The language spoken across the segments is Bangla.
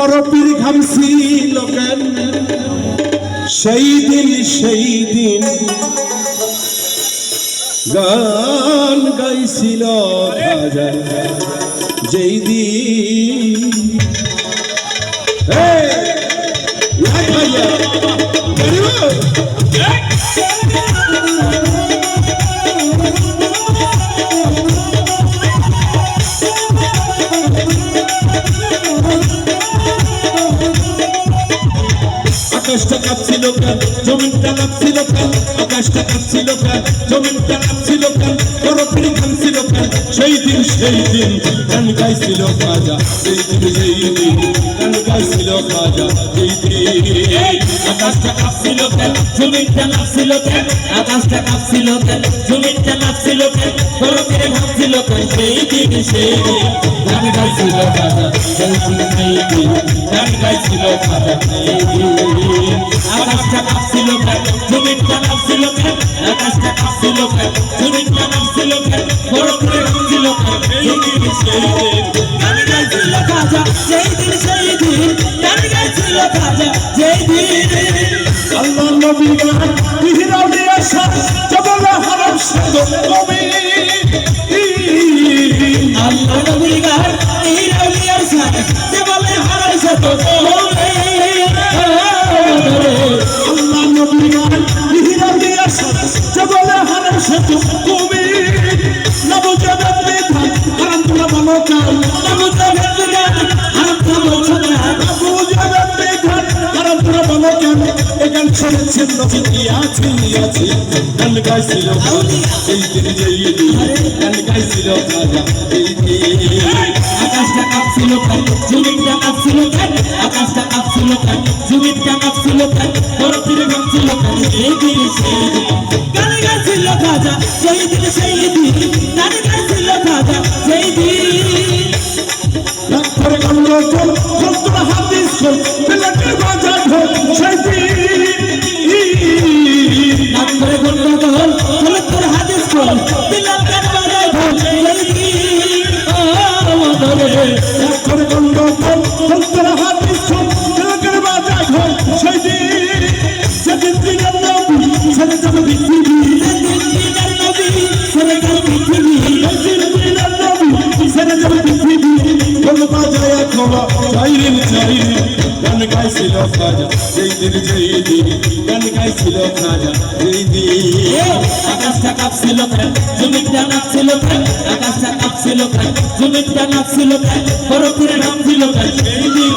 পরপীর ঘামছিল কেন সেই দিন গান গাইছিল খাজা যেই দিন আকাশটা কাঁপছিল কেন জমিনটা কাঁপছিল কেন আকাশটা কাঁপছিল কেন জমিনটা কাঁপছিল কেন পরপীর ঘামছিল কেন সেই দিন গান গাইছিল খাজা সেই দিন গান গাইছিল খাজা সেই দিন আকাশটা কাঁপছিল কেন জমিনটা কাঁপছিল কেন আকাশটা কাঁপছিল কেন জমিনটা কাঁপছিল কেন পরপীর ঘামছিল কেন সেই দিন গান গাইছিল খাজা সেই দিন গান গাইছিল খাজা সেই দিন আকাশটা কাঁপছিল কেন জমিনটা কাঁপছিল কেন আকাশটা কাঁপছিল কেন জমিনটা কাঁপছিল কেন পরপীর ঘামছিল কেন সেই দিন গান গাইছিল খাজা সেই দিন গান গাইছিল খাজা সেই দিন আল্লাহ নবী গান বিহিরাও দিয়ে সাথ জবল হারাম শব্দ কবি আল্লাহ নবী গান বিহিরাও দিয়ে সাথ জবল হারাম শব্দ কবি আল্লাহ নবী গান বিহিরাও দিয়ে সাথ জবল হারাম শব্দ কবি নবজাত বিধান হারাম তোরা বলো কাল নবজাত বিধান হারাম তোরা বলছো না নবজাত বিধান হারাম তোরা বলো কেন এখান শুনেছেন নবী আছে গান গাইছিল এই দিন গান গাইছিল খাজা এই দিন আকাশটা কাঁপছিল কেন জমিনটা কাঁপছিল কেন আকাশটা কাঁপছিল কেন জমিনটা কাঁপছিল কেন পরপীর ঘামছিল কেন এই দিন গান গাইছিল খাজা সেই দিন গান গাইছিল খাজা সেই দিন রাত্রে গন্ডগোল সত্তর হাদিস বেলাটের বাজার ঢোল সেই দিন রাত্রে গন্ডগোল সত্তর হাদিস বেলাটের বাজার ঢোল সেই দিন রাত্রে গন্ডগোল সত্তর হাদিস বেলাটের বাজার ঢোল সেই দিন সেদিন দিনের নবী ছেড়ে যাবে পৃথিবী সেদিন দিনের নবী ছেড়ে যাবে পৃথিবী ঢোল বাজায় খোলা চাইরিন গান গাইছিল খাজা সেই দিন গান গাইছিল খাজা সেই দিন আকাশটা কাঁপছিল কেন জমিনটা কাঁপছিল কেন আকাশটা কাঁপছিল কেন জমিনটা কাঁপছিল কেন পরপীর ঘামছিল কেন সেই দিন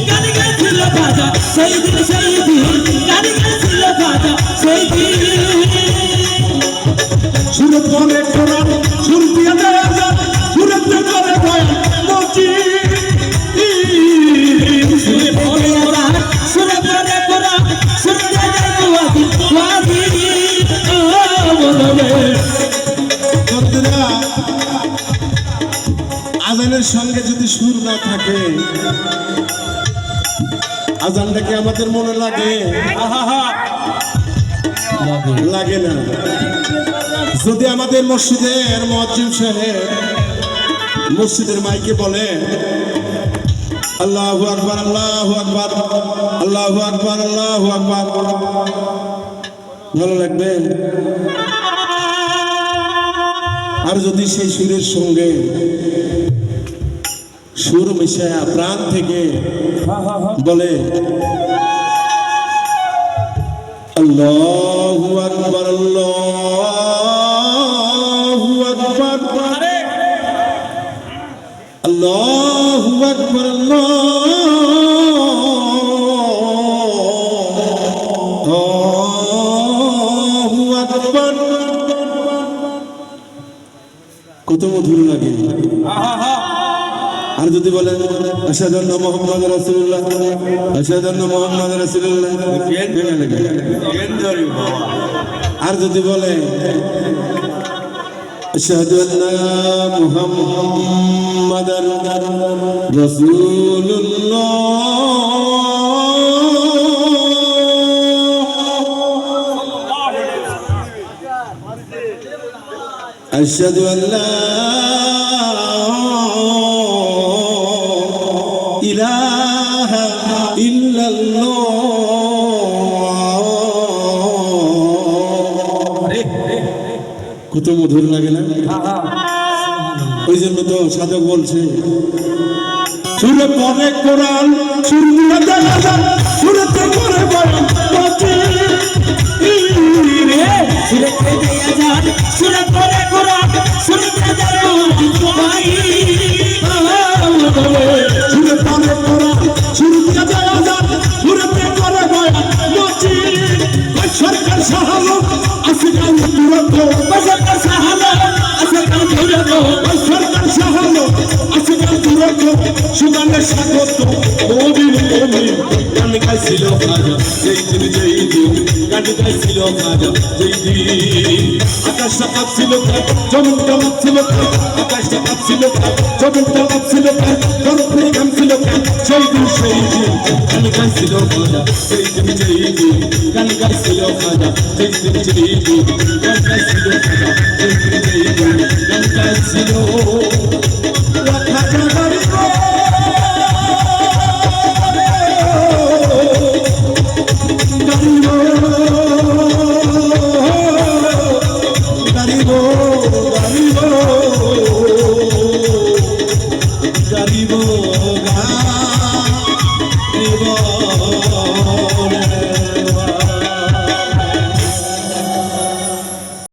গান গাইছিল খাজা সেই দিন গান গাইছিল খাজা সেই দিন সুরত বনে কোরআন সুর দিয়া দেয় আজান সুরত করে ভয় মজি সুরে বলে আজান সুরে বলে কোরআন সুরে দেয় ওয়াজি বন্ধুরা আজানের সঙ্গে যদি সুর না থাকে আজানটাকে আমাদের মনে লাগে লাগে না যদি আমাদের মসজিদের মুয়াজ্জিন সাহেব মসজিদের মাইকে বলে আল্লাহু আকবার আল্লাহু আকবার আল্লাহু আকবার আল্লাহু আকবার ভালো লাগবে আর যদি সেই সুরের সঙ্গে সুর মিশায়া প্রাণ থেকে বলে আল্লাহু আকবার আল্লাহু আকবার আল্লাহু আকবার আল্লাহু আকবার কত মধুর লাগে আর যদি বলেন আশহাদু আন্না মুহাম্মাদুর রাসূলুল্লাহ আশহাদু আন্না মুহাম্মাদুর রাসূলুল্লাহ আর যদি বলে আশহাদু আন্না মুহাম্মাদার রাসূলুল্লাহ আশহাদু আল্লা ইলাহা কত মধুর লাগে না? ওই জন্য তো সাধক বলছে সুরে পরে কোরআন সুরে দেখা যান সুরেতে করে বয়ান সুরতে দেয়া যান সুরে করে কোরআন সুরতে যান ভাই সুরে পরে কোরআন সুরে দেখা যান সুরেতে করে বয়ান মসজিদ সরকার সাহালো আছে গান তুরন্ত সরকার সাহালো আছে গান তুরন্ত সরকার সাহালো আছে গান তুরন্ত সুগানের স্বাগত নবীন নবীন গান গাইছিল খাজা যেই দিন গান গাইছিল খাজা যেই দিন আকাশটা কাঁপছিল জমিনটা কাঁপছিল আকাশটা কাঁপছিল জমিনটা কাঁপছিল গরমে ঘামছিল সেই দিন গান গাইছিল খাজা যেই দিন গান গাইছিল খাজা যেই দিন গান গাইছিল খাজা যেই দিন গান গাইছিল খাজা গরিব